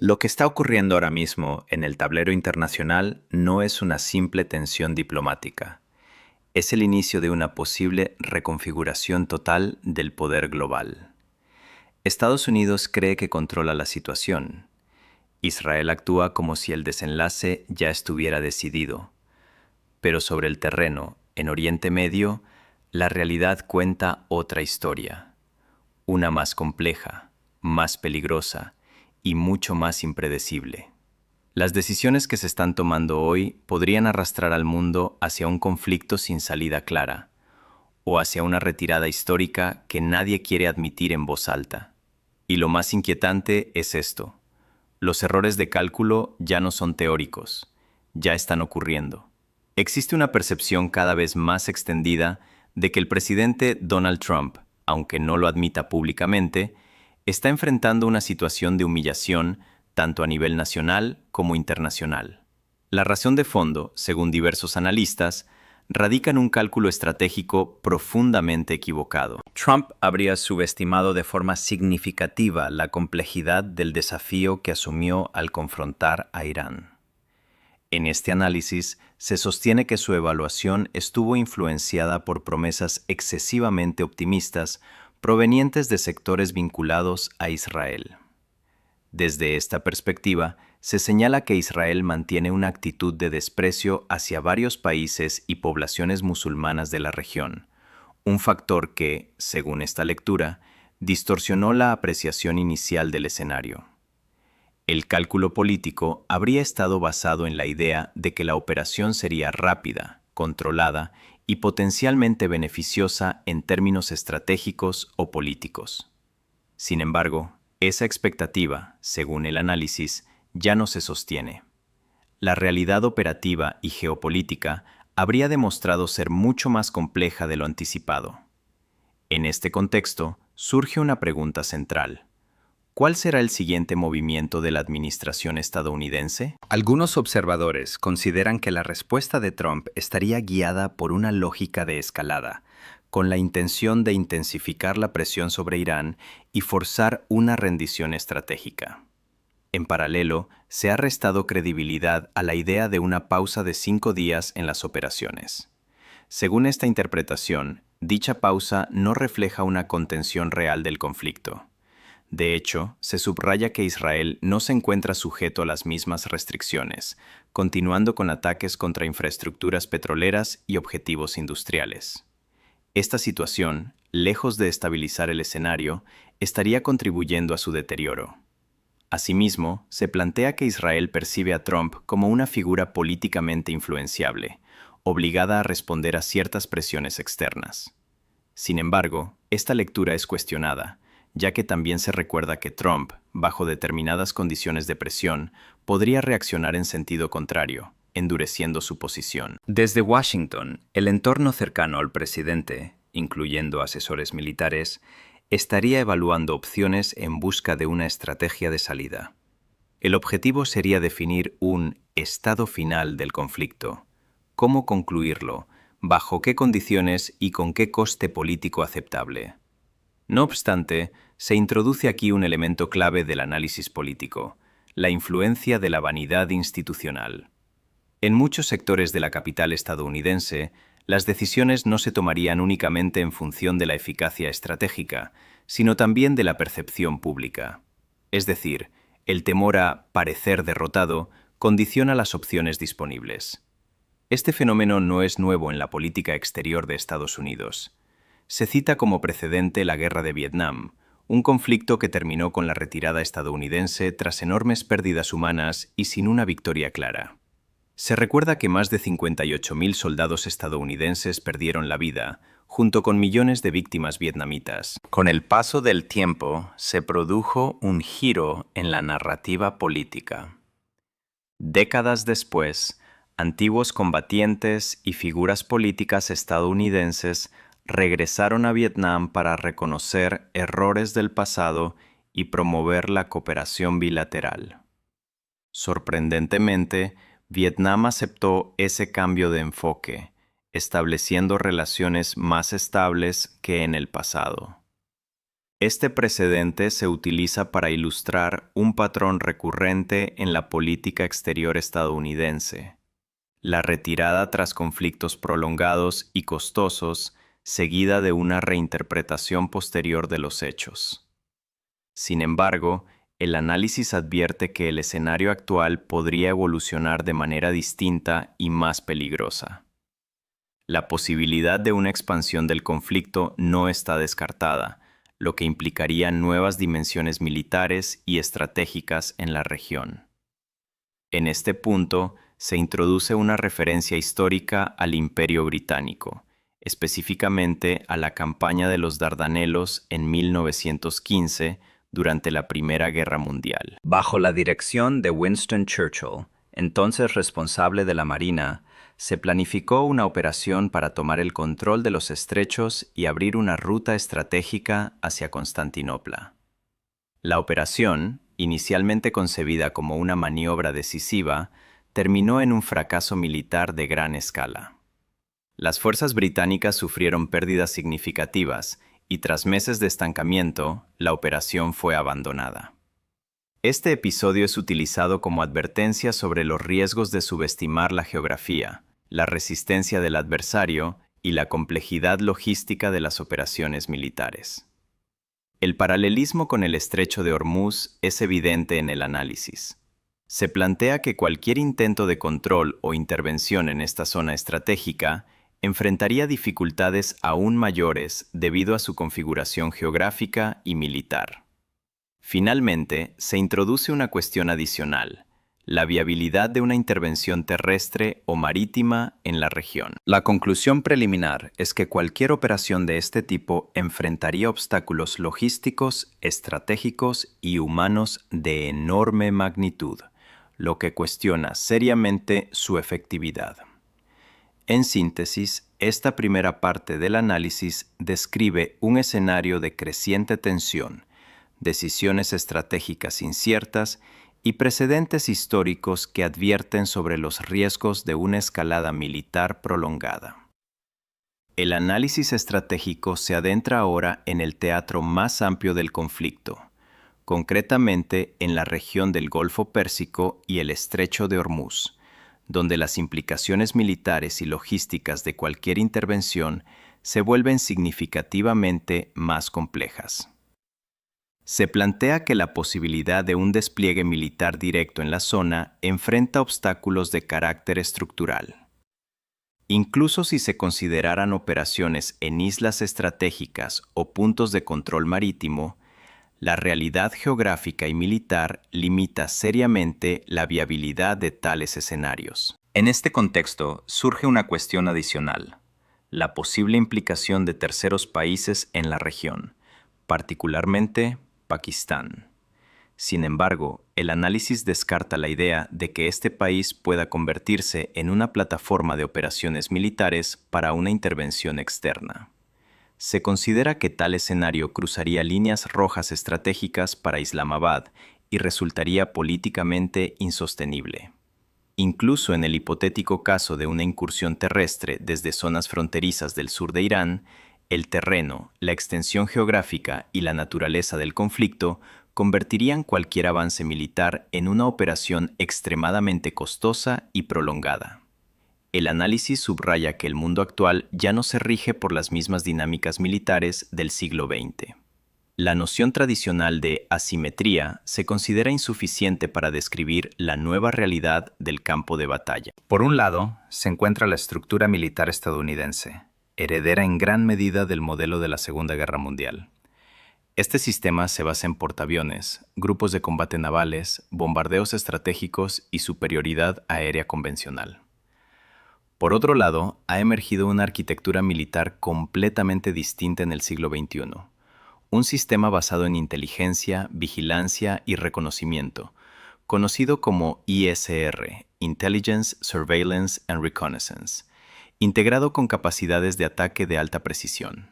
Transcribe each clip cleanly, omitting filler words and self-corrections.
Lo que está ocurriendo ahora mismo en el tablero internacional no es una simple tensión diplomática, es el inicio de una posible reconfiguración total del poder global. Estados Unidos cree que controla la situación. Israel actúa como si el desenlace ya estuviera decidido. Pero sobre el terreno, en Oriente Medio, la realidad cuenta otra historia, una más compleja, más peligrosa y mucho más impredecible. Las decisiones que se están tomando hoy podrían arrastrar al mundo hacia un conflicto sin salida clara, o hacia una retirada histórica que nadie quiere admitir en voz alta. Y lo más inquietante es esto: los errores de cálculo ya no son teóricos, ya están ocurriendo. Existe una percepción cada vez más extendida de que el presidente Donald Trump, aunque no lo admita públicamente, está enfrentando una situación de humillación tanto a nivel nacional como internacional. La razón de fondo, según diversos analistas, radica en un cálculo estratégico profundamente equivocado. Trump habría subestimado de forma significativa la complejidad del desafío que asumió al confrontar a Irán. En este análisis se sostiene que su evaluación estuvo influenciada por promesas excesivamente optimistas provenientes de sectores vinculados a Israel. Desde esta perspectiva, se señala que Israel mantiene una actitud de desprecio hacia varios países y poblaciones musulmanas de la región, un factor que, según esta lectura, distorsionó la apreciación inicial del escenario. El cálculo político habría estado basado en la idea de que la operación sería rápida, controlada y potencialmente beneficiosa en términos estratégicos o políticos. Sin embargo, esa expectativa, según el análisis, ya no se sostiene. La realidad operativa y geopolítica habría demostrado ser mucho más compleja de lo anticipado. En este contexto, surge una pregunta central: ¿cuál será el siguiente movimiento de la administración estadounidense? Algunos observadores consideran que la respuesta de Trump estaría guiada por una lógica de escalada, con la intención de intensificar la presión sobre Irán y forzar una rendición estratégica. En paralelo, se ha restado credibilidad a la idea de una pausa de 5 días en las operaciones. Según esta interpretación, dicha pausa no refleja una contención real del conflicto. De hecho, se subraya que Israel no se encuentra sujeto a las mismas restricciones, continuando con ataques contra infraestructuras petroleras y objetivos industriales. Esta situación, lejos de estabilizar el escenario, estaría contribuyendo a su deterioro. Asimismo, se plantea que Israel percibe a Trump como una figura políticamente influenciable, obligada a responder a ciertas presiones externas. Sin embargo, esta lectura es cuestionada, ya que también se recuerda que Trump, bajo determinadas condiciones de presión, podría reaccionar en sentido contrario, endureciendo su posición. Desde Washington, el entorno cercano al presidente, incluyendo asesores militares, estaría evaluando opciones en busca de una estrategia de salida. El objetivo sería definir un estado final del conflicto, cómo concluirlo, bajo qué condiciones y con qué coste político aceptable. No obstante, se introduce aquí un elemento clave del análisis político: la influencia de la vanidad institucional. En muchos sectores de la capital estadounidense, las decisiones no se tomarían únicamente en función de la eficacia estratégica, sino también de la percepción pública. Es decir, el temor a parecer derrotado condiciona las opciones disponibles. Este fenómeno no es nuevo en la política exterior de Estados Unidos. Se cita como precedente la Guerra de Vietnam, un conflicto que terminó con la retirada estadounidense tras enormes pérdidas humanas y sin una victoria clara. Se recuerda que más de 58.000 soldados estadounidenses perdieron la vida, junto con millones de víctimas vietnamitas. Con el paso del tiempo, se produjo un giro en la narrativa política. Décadas después, antiguos combatientes y figuras políticas estadounidenses regresaron a Vietnam para reconocer errores del pasado y promover la cooperación bilateral. Sorprendentemente, Vietnam aceptó ese cambio de enfoque, estableciendo relaciones más estables que en el pasado. Este precedente se utiliza para ilustrar un patrón recurrente en la política exterior estadounidense: la retirada tras conflictos prolongados y costosos, seguida de una reinterpretación posterior de los hechos. Sin embargo, el análisis advierte que el escenario actual podría evolucionar de manera distinta y más peligrosa. La posibilidad de una expansión del conflicto no está descartada, lo que implicaría nuevas dimensiones militares y estratégicas en la región. En este punto, se introduce una referencia histórica al Imperio Británico, específicamente a la campaña de los Dardanelos en 1915, durante la Primera Guerra Mundial. Bajo la dirección de Winston Churchill, entonces responsable de la Marina, se planificó una operación para tomar el control de los estrechos y abrir una ruta estratégica hacia Constantinopla. La operación, inicialmente concebida como una maniobra decisiva, terminó en un fracaso militar de gran escala. Las fuerzas británicas sufrieron pérdidas significativas y tras meses de estancamiento, la operación fue abandonada. Este episodio es utilizado como advertencia sobre los riesgos de subestimar la geografía, la resistencia del adversario y la complejidad logística de las operaciones militares. El paralelismo con el Estrecho de Hormuz es evidente en el análisis. Se plantea que cualquier intento de control o intervención en esta zona estratégica enfrentaría dificultades aún mayores debido a su configuración geográfica y militar. Finalmente, se introduce una cuestión adicional: la viabilidad de una intervención terrestre o marítima en la región. La conclusión preliminar es que cualquier operación de este tipo enfrentaría obstáculos logísticos, estratégicos y humanos de enorme magnitud, lo que cuestiona seriamente su efectividad. En síntesis, esta primera parte del análisis describe un escenario de creciente tensión, decisiones estratégicas inciertas y precedentes históricos que advierten sobre los riesgos de una escalada militar prolongada. El análisis estratégico se adentra ahora en el teatro más amplio del conflicto, concretamente en la región del Golfo Pérsico y el Estrecho de Hormuz, donde las implicaciones militares y logísticas de cualquier intervención se vuelven significativamente más complejas. Se plantea que la posibilidad de un despliegue militar directo en la zona enfrenta obstáculos de carácter estructural. Incluso si se consideraran operaciones en islas estratégicas o puntos de control marítimo, la realidad geográfica y militar limita seriamente la viabilidad de tales escenarios. En este contexto surge una cuestión adicional: la posible implicación de terceros países en la región, particularmente Pakistán. Sin embargo, el análisis descarta la idea de que este país pueda convertirse en una plataforma de operaciones militares para una intervención externa. Se considera que tal escenario cruzaría líneas rojas estratégicas para Islamabad y resultaría políticamente insostenible. Incluso en el hipotético caso de una incursión terrestre desde zonas fronterizas del sur de Irán, el terreno, la extensión geográfica y la naturaleza del conflicto convertirían cualquier avance militar en una operación extremadamente costosa y prolongada. El análisis subraya que el mundo actual ya no se rige por las mismas dinámicas militares del siglo XX. La noción tradicional de asimetría se considera insuficiente para describir la nueva realidad del campo de batalla. Por un lado, se encuentra la estructura militar estadounidense, heredera en gran medida del modelo de la Segunda Guerra Mundial. Este sistema se basa en portaaviones, grupos de combate navales, bombardeos estratégicos y superioridad aérea convencional. Por otro lado, ha emergido una arquitectura militar completamente distinta en el siglo XXI. Un sistema basado en inteligencia, vigilancia y reconocimiento, conocido como ISR, Intelligence, Surveillance and Reconnaissance, integrado con capacidades de ataque de alta precisión.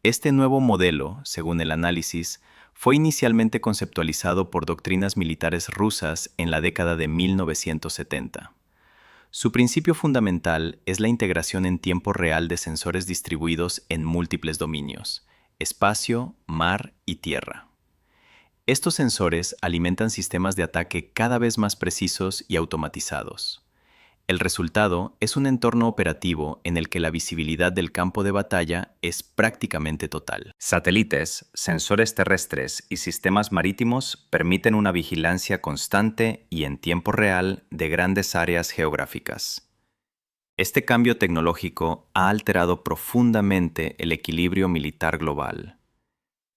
Este nuevo modelo, según el análisis, fue inicialmente conceptualizado por doctrinas militares rusas en la década de 1970. Su principio fundamental es la integración en tiempo real de sensores distribuidos en múltiples dominios, espacio, mar y tierra. Estos sensores alimentan sistemas de ataque cada vez más precisos y automatizados. El resultado es un entorno operativo en el que la visibilidad del campo de batalla es prácticamente total. Satélites, sensores terrestres y sistemas marítimos permiten una vigilancia constante y en tiempo real de grandes áreas geográficas. Este cambio tecnológico ha alterado profundamente el equilibrio militar global.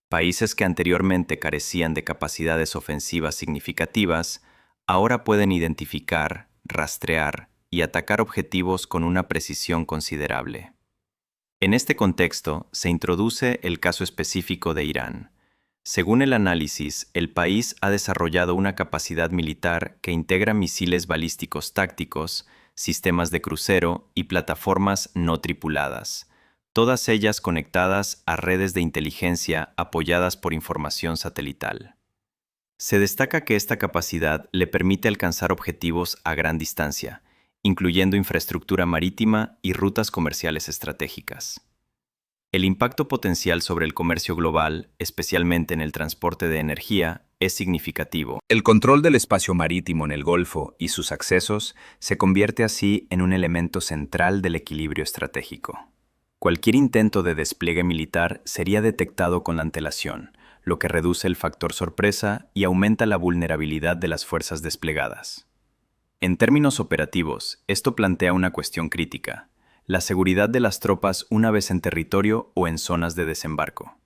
Países que anteriormente carecían de capacidades ofensivas significativas, ahora pueden identificar, rastrear y atacar objetivos con una precisión considerable. En este contexto, se introduce el caso específico de Irán. Según el análisis, el país ha desarrollado una capacidad militar que integra misiles balísticos tácticos, sistemas de crucero y plataformas no tripuladas, todas ellas conectadas a redes de inteligencia apoyadas por información satelital. Se destaca que esta capacidad le permite alcanzar objetivos a gran distancia, incluyendo infraestructura marítima y rutas comerciales estratégicas. El impacto potencial sobre el comercio global, especialmente en el transporte de energía, es significativo. El control del espacio marítimo en el Golfo y sus accesos se convierte así en un elemento central del equilibrio estratégico. Cualquier intento de despliegue militar sería detectado con la antelación, lo que reduce el factor sorpresa y aumenta la vulnerabilidad de las fuerzas desplegadas. En términos operativos, esto plantea una cuestión crítica: la seguridad de las tropas una vez en territorio o en zonas de desembarco.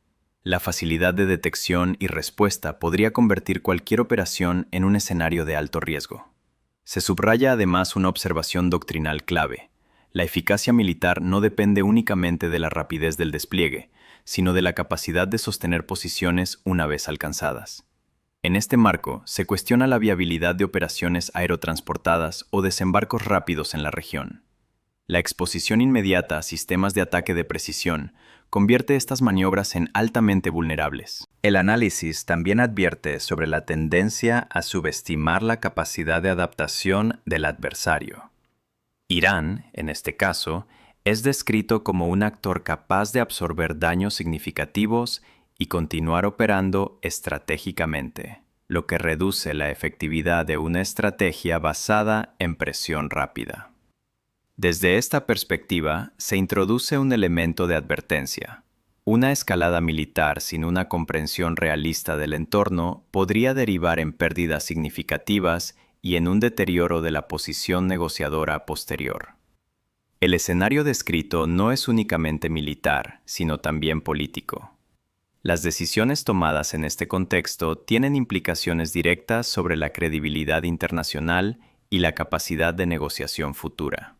La facilidad de detección y respuesta podría convertir cualquier operación en un escenario de alto riesgo. Se subraya además una observación doctrinal clave: la eficacia militar no depende únicamente de la rapidez del despliegue, sino de la capacidad de sostener posiciones una vez alcanzadas. En este marco, se cuestiona la viabilidad de operaciones aerotransportadas o desembarcos rápidos en la región. La exposición inmediata a sistemas de ataque de precisión convierte estas maniobras en altamente vulnerables. El análisis también advierte sobre la tendencia a subestimar la capacidad de adaptación del adversario. Irán, en este caso, es descrito como un actor capaz de absorber daños significativos y continuar operando estratégicamente, lo que reduce la efectividad de una estrategia basada en presión rápida. Desde esta perspectiva, se introduce un elemento de advertencia. Una escalada militar sin una comprensión realista del entorno podría derivar en pérdidas significativas y en un deterioro de la posición negociadora posterior. El escenario descrito no es únicamente militar, sino también político. Las decisiones tomadas en este contexto tienen implicaciones directas sobre la credibilidad internacional y la capacidad de negociación futura.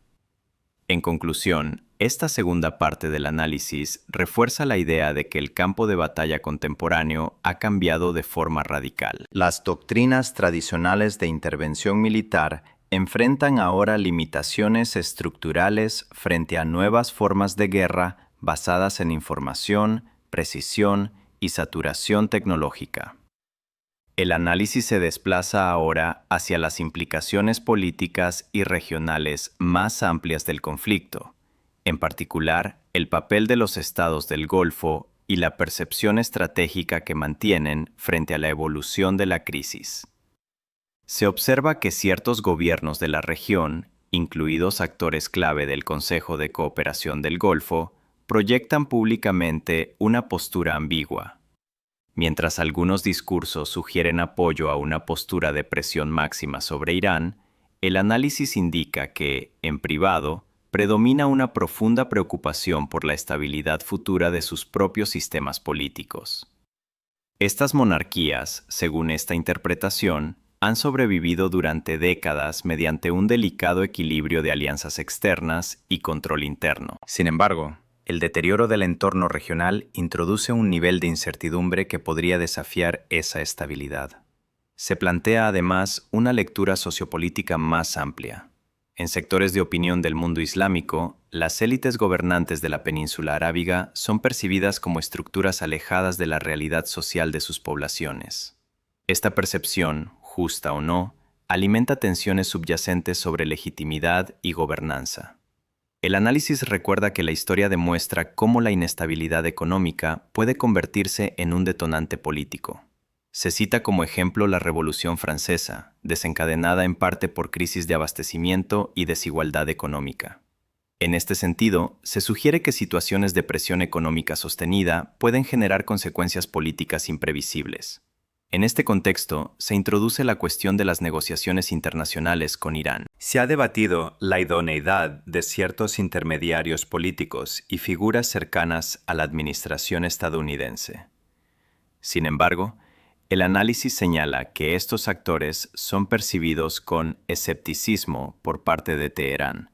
En conclusión, esta segunda parte del análisis refuerza la idea de que el campo de batalla contemporáneo ha cambiado de forma radical. Las doctrinas tradicionales de intervención militar enfrentan ahora limitaciones estructurales frente a nuevas formas de guerra basadas en información, precisión y saturación tecnológica. El análisis se desplaza ahora hacia las implicaciones políticas y regionales más amplias del conflicto, en particular el papel de los estados del Golfo y la percepción estratégica que mantienen frente a la evolución de la crisis. Se observa que ciertos gobiernos de la región, incluidos actores clave del Consejo de Cooperación del Golfo, proyectan públicamente una postura ambigua. Mientras algunos discursos sugieren apoyo a una postura de presión máxima sobre Irán, el análisis indica que, en privado, predomina una profunda preocupación por la estabilidad futura de sus propios sistemas políticos. Estas monarquías, según esta interpretación, han sobrevivido durante décadas mediante un delicado equilibrio de alianzas externas y control interno. Sin embargo, el deterioro del entorno regional introduce un nivel de incertidumbre que podría desafiar esa estabilidad. Se plantea además una lectura sociopolítica más amplia. En sectores de opinión del mundo islámico, las élites gobernantes de la península arábiga son percibidas como estructuras alejadas de la realidad social de sus poblaciones. Esta percepción, justa o no, alimenta tensiones subyacentes sobre legitimidad y gobernanza. El análisis recuerda que la historia demuestra cómo la inestabilidad económica puede convertirse en un detonante político. Se cita como ejemplo la Revolución Francesa, desencadenada en parte por crisis de abastecimiento y desigualdad económica. En este sentido, se sugiere que situaciones de presión económica sostenida pueden generar consecuencias políticas imprevisibles. En este contexto, se introduce la cuestión de las negociaciones internacionales con Irán. Se ha debatido la idoneidad de ciertos intermediarios políticos y figuras cercanas a la administración estadounidense. Sin embargo, el análisis señala que estos actores son percibidos con escepticismo por parte de Teherán,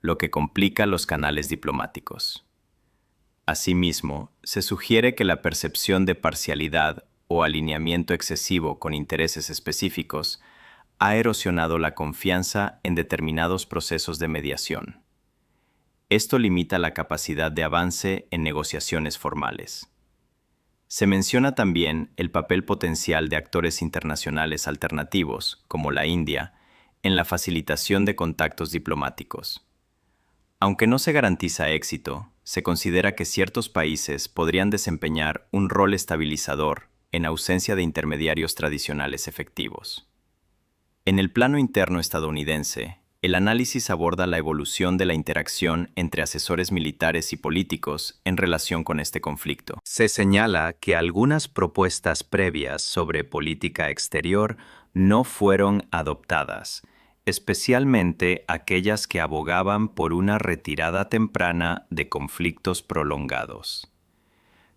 lo que complica los canales diplomáticos. Asimismo, se sugiere que la percepción de parcialidad o alineamiento excesivo con intereses específicos ha erosionado la confianza en determinados procesos de mediación. Esto limita la capacidad de avance en negociaciones formales. Se menciona también el papel potencial de actores internacionales alternativos, como la India, en la facilitación de contactos diplomáticos. Aunque no se garantiza éxito, se considera que ciertos países podrían desempeñar un rol estabilizador en ausencia de intermediarios tradicionales efectivos. En el plano interno estadounidense, el análisis aborda la evolución de la interacción entre asesores militares y políticos en relación con este conflicto. Se señala que algunas propuestas previas sobre política exterior no fueron adoptadas, especialmente aquellas que abogaban por una retirada temprana de conflictos prolongados.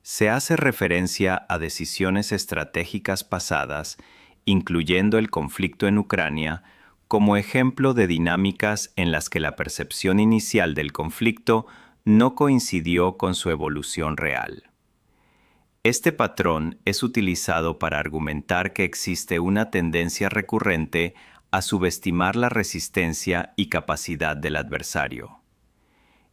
Se hace referencia a decisiones estratégicas pasadas, incluyendo el conflicto en Ucrania, como ejemplo de dinámicas en las que la percepción inicial del conflicto no coincidió con su evolución real. Este patrón es utilizado para argumentar que existe una tendencia recurrente a subestimar la resistencia y capacidad del adversario.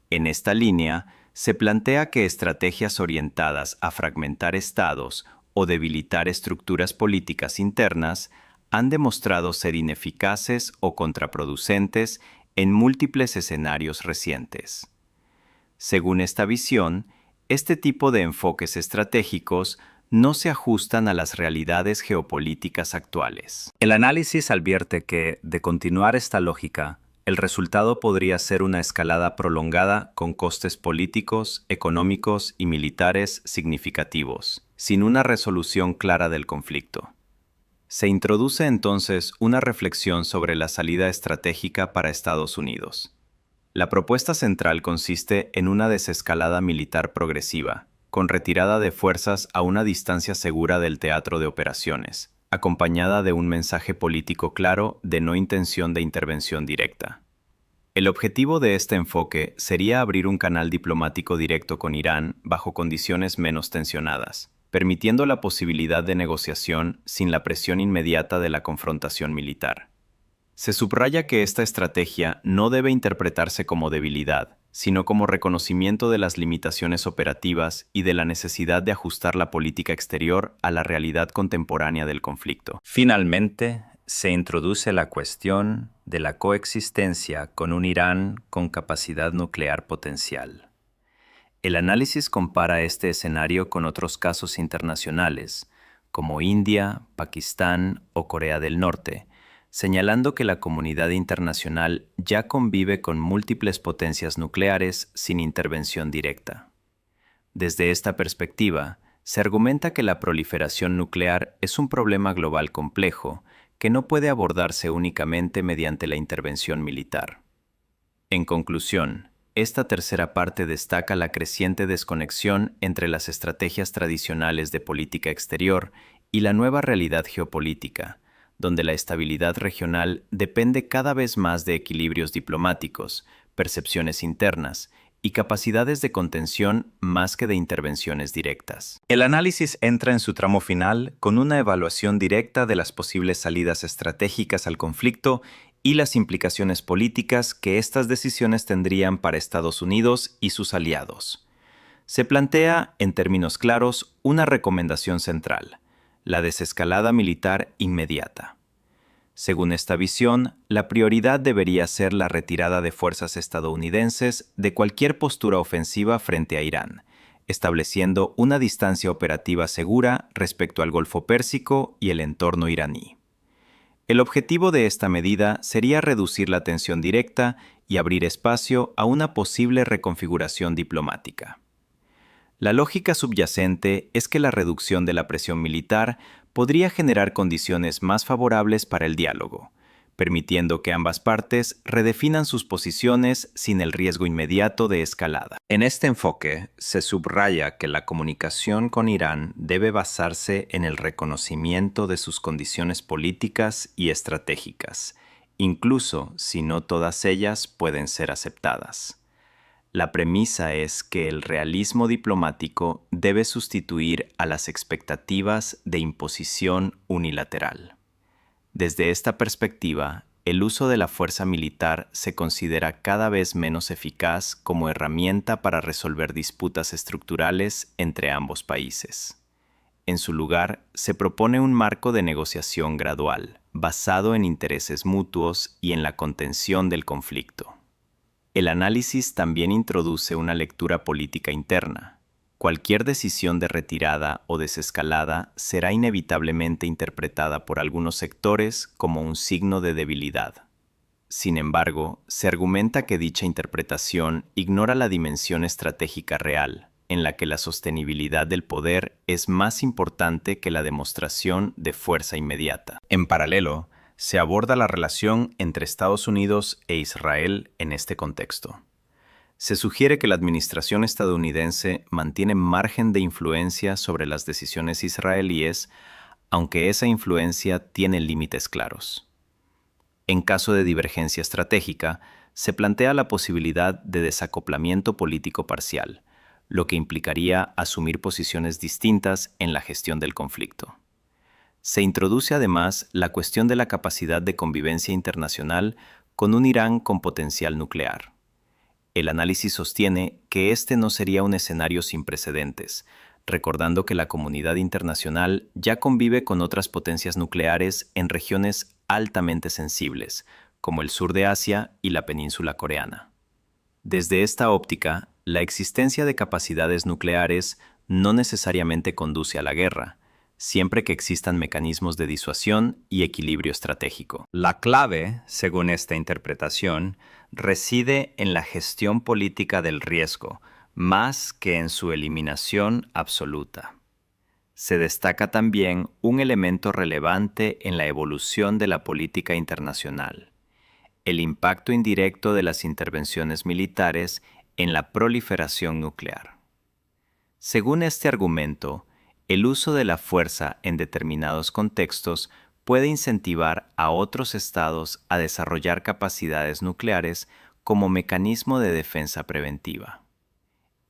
En esta línea, se plantea que estrategias orientadas a fragmentar estados o debilitar estructuras políticas internas han demostrado ser ineficaces o contraproducentes en múltiples escenarios recientes. Según esta visión, este tipo de enfoques estratégicos no se ajustan a las realidades geopolíticas actuales. El análisis advierte que, de continuar esta lógica, el resultado podría ser una escalada prolongada con costes políticos, económicos y militares significativos, sin una resolución clara del conflicto. Se introduce entonces una reflexión sobre la salida estratégica para Estados Unidos. La propuesta central consiste en una desescalada militar progresiva, con retirada de fuerzas a una distancia segura del teatro de operaciones, acompañada de un mensaje político claro de no intención de intervención directa. El objetivo de este enfoque sería abrir un canal diplomático directo con Irán bajo condiciones menos tensionadas, permitiendo la posibilidad de negociación sin la presión inmediata de la confrontación militar. Se subraya que esta estrategia no debe interpretarse como debilidad, sino como reconocimiento de las limitaciones operativas y de la necesidad de ajustar la política exterior a la realidad contemporánea del conflicto. Finalmente, se introduce la cuestión de la coexistencia con un Irán con capacidad nuclear potencial. El análisis compara este escenario con otros casos internacionales, como India, Pakistán o Corea del Norte, señalando que la comunidad internacional ya convive con múltiples potencias nucleares sin intervención directa. Desde esta perspectiva, se argumenta que la proliferación nuclear es un problema global complejo que no puede abordarse únicamente mediante la intervención militar. En conclusión, esta tercera parte destaca la creciente desconexión entre las estrategias tradicionales de política exterior y la nueva realidad geopolítica, donde la estabilidad regional depende cada vez más de equilibrios diplomáticos, percepciones internas y capacidades de contención más que de intervenciones directas. El análisis entra en su tramo final con una evaluación directa de las posibles salidas estratégicas al conflicto y las implicaciones políticas que estas decisiones tendrían para Estados Unidos y sus aliados. Se plantea, en términos claros, una recomendación central: la desescalada militar inmediata. Según esta visión, la prioridad debería ser la retirada de fuerzas estadounidenses de cualquier postura ofensiva frente a Irán, estableciendo una distancia operativa segura respecto al Golfo Pérsico y el entorno iraní. El objetivo de esta medida sería reducir la tensión directa y abrir espacio a una posible reconfiguración diplomática. La lógica subyacente es que la reducción de la presión militar podría generar condiciones más favorables para el diálogo, permitiendo que ambas partes redefinan sus posiciones sin el riesgo inmediato de escalada. En este enfoque, se subraya que la comunicación con Irán debe basarse en el reconocimiento de sus condiciones políticas y estratégicas, incluso si no todas ellas pueden ser aceptadas. La premisa es que el realismo diplomático debe sustituir a las expectativas de imposición unilateral. Desde esta perspectiva, el uso de la fuerza militar se considera cada vez menos eficaz como herramienta para resolver disputas estructurales entre ambos países. En su lugar, se propone un marco de negociación gradual, basado en intereses mutuos y en la contención del conflicto. El análisis también introduce una lectura política interna. Cualquier decisión de retirada o desescalada será inevitablemente interpretada por algunos sectores como un signo de debilidad. Sin embargo, se argumenta que dicha interpretación ignora la dimensión estratégica real, en la que la sostenibilidad del poder es más importante que la demostración de fuerza inmediata. En paralelo, se aborda la relación entre Estados Unidos e Israel en este contexto. Se sugiere que la administración estadounidense mantiene margen de influencia sobre las decisiones israelíes, aunque esa influencia tiene límites claros. En caso de divergencia estratégica, se plantea la posibilidad de desacoplamiento político parcial, lo que implicaría asumir posiciones distintas en la gestión del conflicto. Se introduce además la cuestión de la capacidad de convivencia internacional con un Irán con potencial nuclear. El análisis sostiene que este no sería un escenario sin precedentes, recordando que la comunidad internacional ya convive con otras potencias nucleares en regiones altamente sensibles, como el sur de Asia y la península coreana. Desde esta óptica, la existencia de capacidades nucleares no necesariamente conduce a la guerra, siempre que existan mecanismos de disuasión y equilibrio estratégico. La clave, según esta interpretación, reside en la gestión política del riesgo, más que en su eliminación absoluta. Se destaca también un elemento relevante en la evolución de la política internacional: el impacto indirecto de las intervenciones militares en la proliferación nuclear. Según este argumento, el uso de la fuerza en determinados contextos puede incentivar a otros estados a desarrollar capacidades nucleares como mecanismo de defensa preventiva.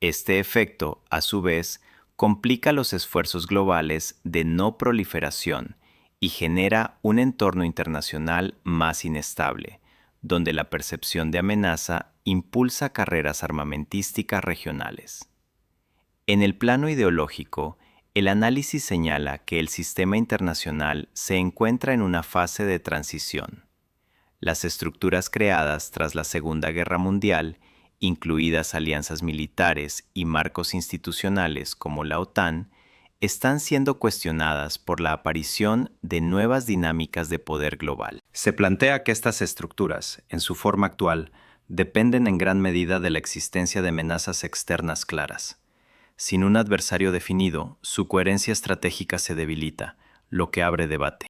Este efecto, a su vez, complica los esfuerzos globales de no proliferación y genera un entorno internacional más inestable, donde la percepción de amenaza impulsa carreras armamentísticas regionales. En el plano ideológico, el análisis señala que el sistema internacional se encuentra en una fase de transición. Las estructuras creadas tras la Segunda Guerra Mundial, incluidas alianzas militares y marcos institucionales como la OTAN, están siendo cuestionadas por la aparición de nuevas dinámicas de poder global. Se plantea que estas estructuras, en su forma actual, dependen en gran medida de la existencia de amenazas externas claras. Sin un adversario definido, su coherencia estratégica se debilita, lo que abre debate.